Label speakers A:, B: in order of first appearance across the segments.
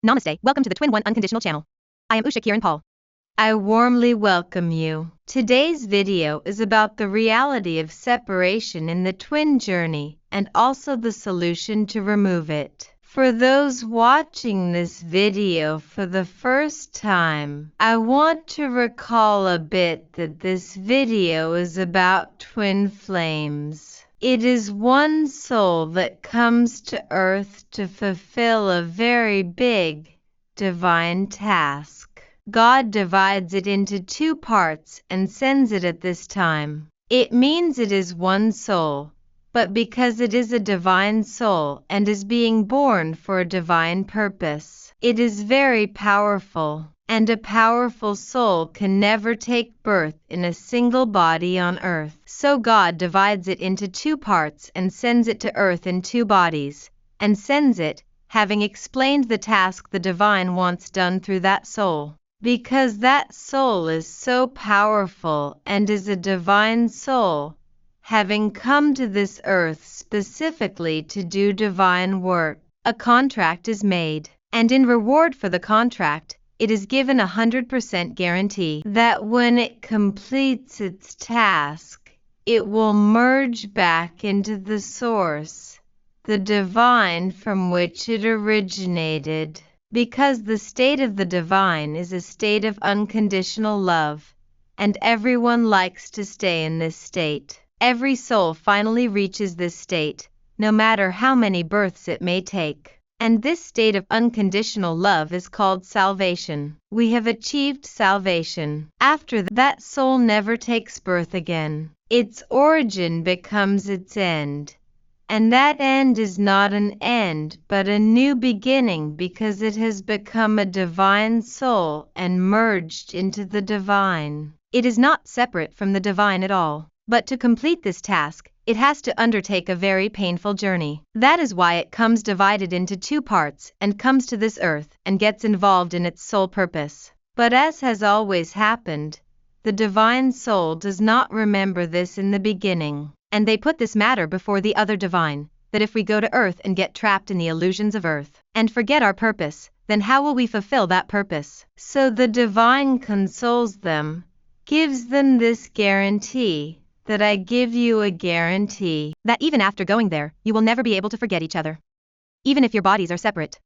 A: Namaste, welcome to the Twin One Unconditional channel. I am Usha Kiran Paul.
B: I warmly welcome you. Today's video is about the reality of separation in the twin journey and also the solution to remove it. For those watching this video for the first time, I want to recall a bit that this video is about twin flames. It is one soul that comes to earth to fulfill a very big, divine task. God divides it into two parts and sends it at this time. It means it is one soul, but because it is a divine soul and is being born for a divine purpose, it is very powerful, and a powerful soul can never take birth in a single body on earth. So God divides it into two parts and sends it to earth in two bodies, and sends it, having explained the task the divine wants done through that soul. Because that soul is so powerful and is a divine soul, having come to this earth specifically to do divine work, a contract is made, and in reward for the contract, it is given 100% guarantee that when it completes its task, it will merge back into the source, the divine from which it originated. Because the state of the divine is a state of unconditional love, and everyone likes to stay in this state. Every soul finally reaches this state, no matter how many births it may take. And this state of unconditional love is called salvation. We have achieved salvation. After that, soul never takes birth again. Its origin becomes its end. And that end is not an end, but a new beginning, because it has become a divine soul and merged into the divine.
A: It is not separate from the divine at all. But to complete this task, it has to undertake a very painful journey. That is why it comes divided into two parts and comes to this earth and gets involved in its sole purpose.
B: But as has always happened, the divine soul does not remember this in the beginning.
A: And they put this matter before the other divine, that if we go to earth and get trapped in the illusions of earth, and forget our purpose, then how will we fulfill that purpose?
B: So the divine consoles them, gives them this guarantee, that I give you a guarantee,
A: that even after going there, you will never be able to forget each other. Even if your bodies are separate.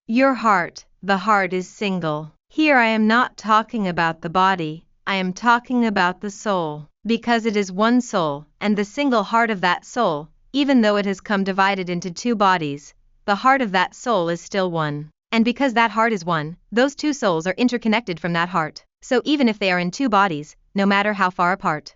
B: Your heart, the heart is single. Here I am not talking about the body, I am talking about the soul. Because it is one soul, and the single heart of that soul, even though it has come divided into two bodies, the heart of that soul is still one.
A: And because that heart is one, those two souls are interconnected from that heart. So even if they are in two bodies, no matter how far apart,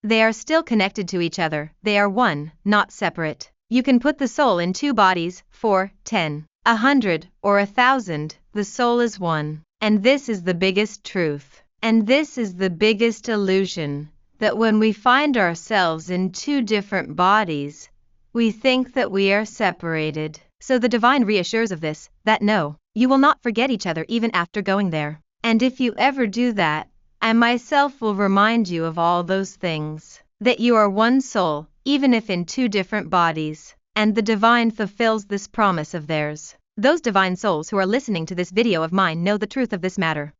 B: they are still connected to each other. They are one, not separate. You can put the soul in two bodies, 4, 10, 100, or 1,000, the soul is one. And this is the biggest truth. And this is the biggest illusion. That when we find ourselves in two different bodies, we think that we are separated.
A: So the divine reassures of this, that no, you will not forget each other even after going there.
B: And if you ever do that, I myself will remind you of all those things. That you are one soul, even if in two different bodies. And the divine fulfills this promise of theirs.
A: Those divine souls who are listening to this video of mine know the truth of this matter.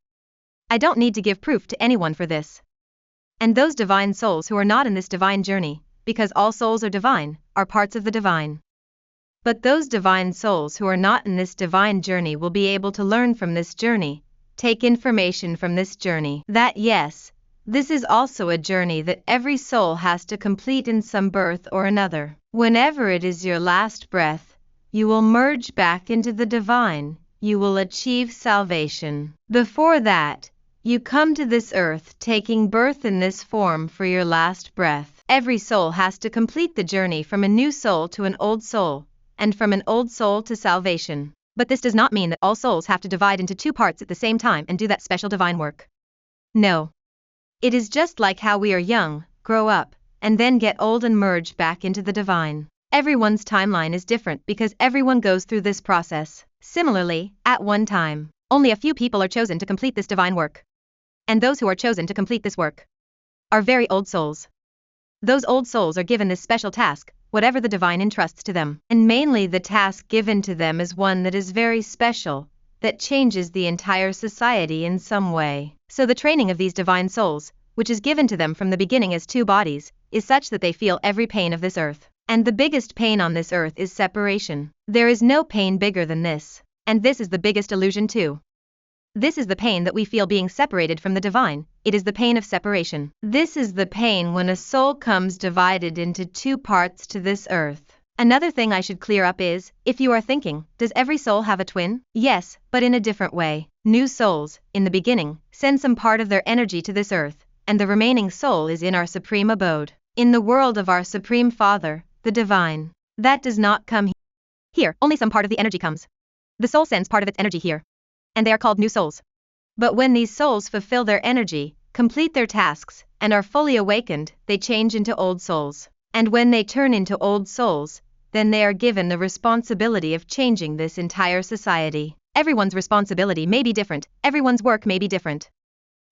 A: I don't need to give proof to anyone for this. And those divine souls who are not in this divine journey, because all souls are divine, are parts of the divine.
B: But those divine souls who are not in this divine journey will be able to learn from this journey, take information from this journey. That yes, this is also a journey that every soul has to complete in some birth or another. Whenever it is your last breath, you will merge back into the divine, you will achieve salvation. Before that, you come to this earth taking birth in this form for your last breath. Every soul has to complete the journey from a new soul to an old soul, and from an old soul to salvation.
A: But this does not mean that all souls have to divide into two parts at the same time and do that special divine work. No.
B: It is just like how we are young, grow up, and then get old and merge back into the divine.
A: Everyone's timeline is different because everyone goes through this process. Similarly, at one time, only a few people are chosen to complete this divine work. And those who are chosen to complete this work are very old souls. Those old souls are given this special task, whatever the divine entrusts to them.
B: And mainly the task given to them is one that is very special, that changes the entire society in some way. So the training of these divine souls, which is given to them from the beginning as two bodies, is such that they feel every pain of this earth. And the biggest pain on this earth is separation. There is no pain bigger than this. And this is the biggest illusion too. This is the pain that we feel being separated from the divine. It is the pain of separation. This is the pain when a soul comes divided into two parts to this earth. Another thing I should clear up is, if you are thinking, does every soul have a twin? Yes, but in a different way. New souls, in the beginning, send some part of their energy to this earth, and the remaining soul is in our supreme abode, in the world of our Supreme Father, the Divine. That does not come here, only some part of the energy comes. The soul sends part of its energy here, and they are called new souls. But when these souls fulfill their energy, complete their tasks, and are fully awakened, they change into old souls. And when they turn into old souls, then they are given the responsibility of changing this entire society. Everyone's responsibility may be different, everyone's work may be different.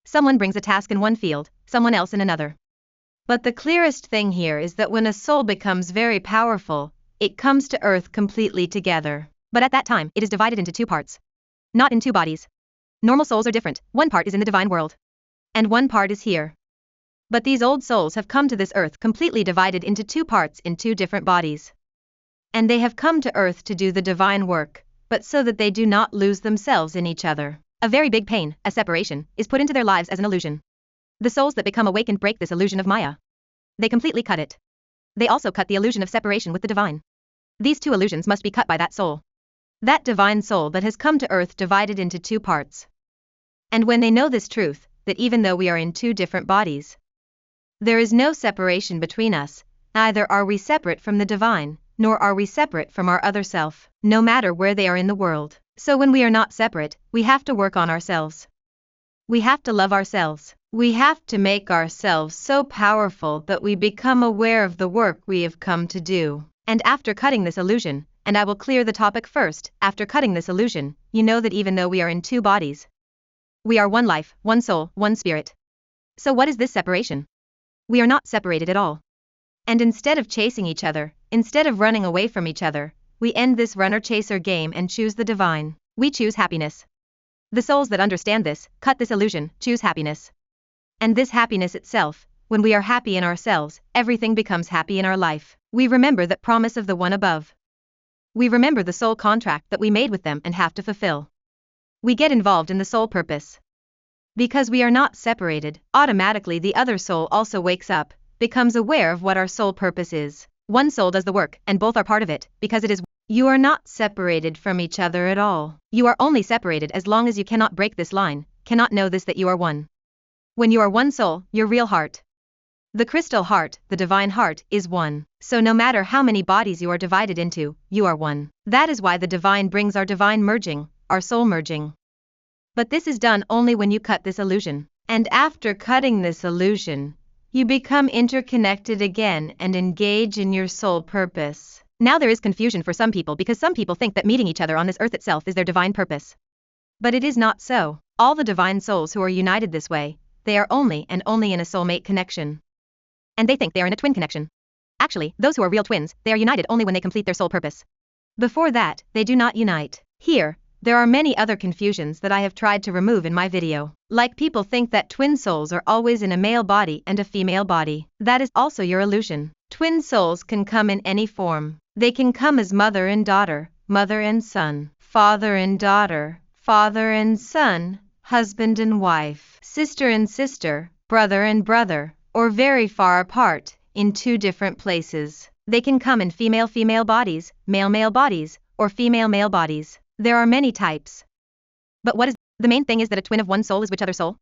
B: Someone brings a task in one field, someone else in another. But the clearest thing here is that when a soul becomes very powerful, it comes to earth completely together. But at that time, it is divided into two parts. Not in two bodies. Normal souls are different, one part is in the divine world. And one part is here. But these old souls have come to this earth completely divided into two parts in two different bodies. And they have come to earth to do the divine work, but so that they do not lose themselves in each other. A very big pain, a separation, is put into their lives as an illusion. The souls that become awakened break this illusion of Maya. They completely cut it. They also cut the illusion of separation with the divine. These two illusions must be cut by that soul. That divine soul that has come to earth divided into two parts. And when they know this truth, that even though we are in two different bodies, there is no separation between us, neither are we separate from the divine, nor are we separate from our other self, no matter where they are in the world. So when we are not separate, we have to work on ourselves. We have to love ourselves. We have to make ourselves so powerful that we become aware of the work we have come to do. And after cutting this illusion, and I will clear the topic first, after cutting this illusion, you know that even though we are in two bodies, we are one life, one soul, one spirit. So what is this separation? We are not separated at all. And instead of chasing each other, instead of running away from each other, we end this runner-chaser game and choose the divine. We choose happiness. The souls that understand this, cut this illusion, choose happiness. And this happiness itself, when we are happy in ourselves, everything becomes happy in our life. We remember that promise of the one above. We remember the soul contract that we made with them and have to fulfill. We get involved in the soul purpose. Because we are not separated, automatically the other soul also wakes up, becomes aware of what our soul purpose is. One soul does the work, and both are part of it, because it is. You are not separated from each other at all. You are only separated as long as you cannot break this line, cannot know this that you are one. When you are one soul, your real heart, the crystal heart, the divine heart, is one. So no matter how many bodies you are divided into, you are one. That is why the divine brings our divine merging, our soul merging. But this is done only when you cut this illusion. And after cutting this illusion, you become interconnected again and engage in your soul purpose. Now there is confusion for some people because some people think that meeting each other on this earth itself is their divine purpose. But it is not so. All the divine souls who are united this way, they are only and only in a soulmate connection. And they think they are in a twin connection. Actually, those who are real twins, they are united only when they complete their soul purpose. Before that, they do not unite. Here, there are many other confusions that I have tried to remove in my video. Like people think that twin souls are always in a male body and a female body. That is also your illusion. Twin souls can come in any form. They can come as mother and daughter, mother and son, father and daughter, father and son, husband and wife, sister and sister, brother and brother, or very far apart, in two different places. They can come in female bodies, male bodies, or female bodies. There are many types. But what is the main thing is that a twin of one soul is which other soul?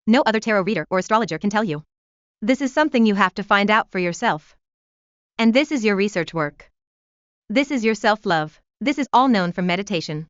B: No other tarot reader or astrologer can tell you. This is something you have to find out for yourself. And this is your research work. This is your self-love. This is all known from meditation.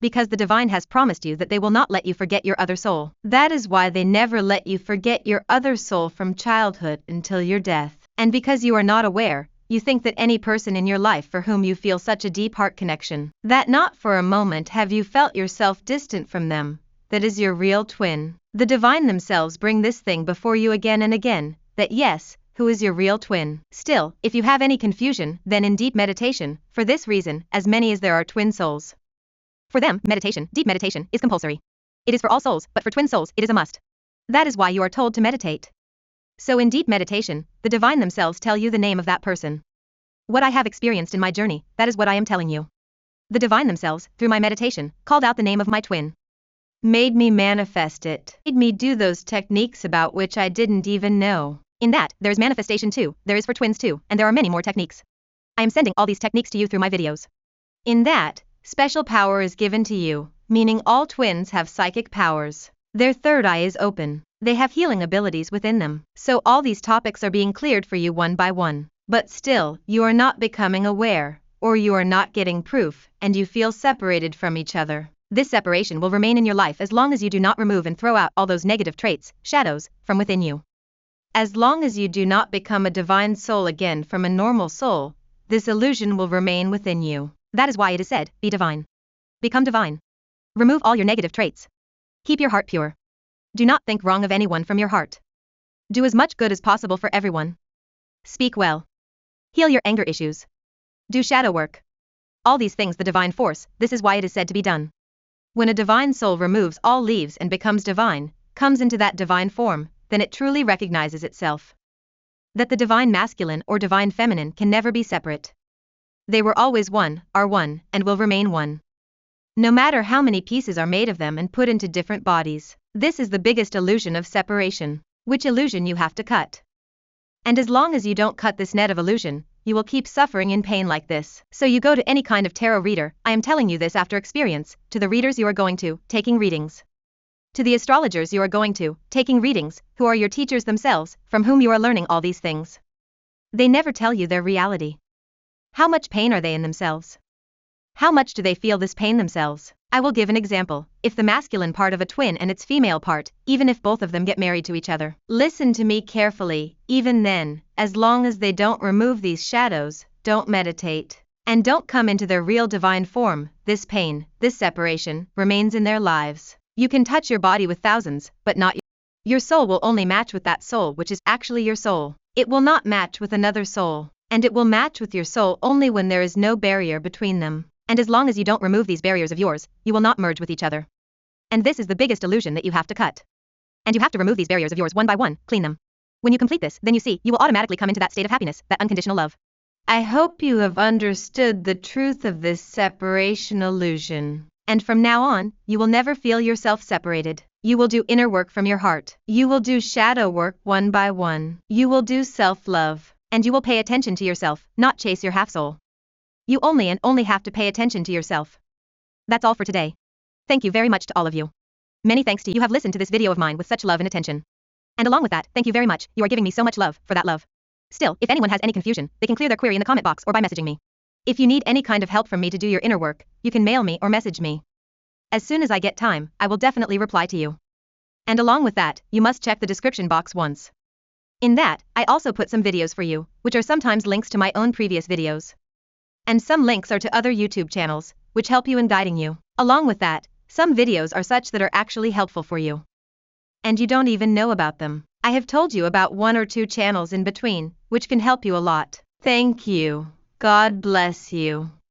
B: Because the divine has promised you that they will not let you forget your other soul. That is why they never let you forget your other soul from childhood until your death. And because you are not aware, you think that any person in your life for whom you feel such a deep heart connection, that not for a moment have you felt yourself distant from them, that is your real twin. The divine themselves bring this thing before you again and again, that yes, who is your real twin. Still, if you have any confusion, then in deep meditation, for this reason, as many as there are twin souls,
A: For them, meditation, deep meditation, is compulsory. It is for all souls, but for twin souls, it is a must. That is why you are told to meditate. So in deep meditation, the divine themselves tell you the name of that person. What I have experienced in my journey, that is what I am telling you. The divine themselves, through my meditation, called out the name of my twin. Made me manifest it. Made me do those techniques about which I didn't even know. In that, there is manifestation too, there is for twins too, and there are many more techniques. I am sending all these techniques to you through my videos. In that, special power is given to you, meaning all twins have psychic powers. Their third eye is open. They have healing abilities within them. So all these topics are being cleared for you one by one. But still, you are not becoming aware, or you are not getting proof, and you feel separated from each other. This separation will remain in your life as long as you do not remove and throw out all those negative traits, shadows, from within you. As long as you do not become a divine soul again from a normal soul, this illusion will remain within you. That is why it is said, be divine. Become divine. Remove all your negative traits. Keep your heart pure. Do not think wrong of anyone from your heart. Do as much good as possible for everyone. Speak well. Heal your anger issues. Do shadow work. All these things the divine force, this is why it is said to be done. When a divine soul removes all leaves and becomes divine, comes into that divine form, then it truly recognizes itself. That the divine masculine or divine feminine can never be separate. They were always one, are one, and will remain one. No matter how many pieces are made of them and put into different bodies, this is the biggest illusion of separation, which illusion you have to cut. And as long as you don't cut this net of illusion, you will keep suffering in pain like this. So you go to any kind of tarot reader, I am telling you this after experience, to the readers you are going to, taking readings. To the astrologers you are going to, taking readings, who are your teachers themselves, from whom you are learning all these things. They never tell you their reality. How much pain are they in themselves? How much do they feel this pain themselves? I will give an example. If the masculine part of a twin and its female part, even if both of them get married to each other. Listen to me carefully, even then, as long as they don't remove these shadows, don't meditate, and don't come into their real divine form, this pain, this separation, remains in their lives. You can touch your body with thousands, but not your soul will only match with that soul which is actually your soul. It will not match with another soul, and it will match with your soul only when there is no barrier between them. And as long as you don't remove these barriers of yours, you will not merge with each other. And this is the biggest illusion that you have to cut. And you have to remove these barriers of yours one by one, clean them. When you complete this, then you see, you will automatically come into that state of happiness, that unconditional love. I hope you have understood the truth of this separation illusion. And from now on, you will never feel yourself separated. You will do inner work from your heart. You will do shadow work one by one. You will do self-love. And you will pay attention to yourself, not chase your half-soul. You only have to pay attention to yourself. That's all for today. Thank you very much to all of you. Many thanks to you have listened to this video of mine with such love and attention. And along with that, thank you very much, you are giving me so much love, for that love. Still, if anyone has any confusion, they can clear their query in the comment box or by messaging me. If you need any kind of help from me to do your inner work, you can mail me or message me. As soon as I get time, I will definitely reply to you. And along with that, you must check the description box once. In that, I also put some videos for you, which are sometimes links to my own previous videos. And some links are to other YouTube channels, which help you in guiding you. Along with that, some videos are such that are actually helpful for you. And you don't even know about them. I have told you about 1 or 2 channels in between, which can help you a lot. Thank you. God bless you.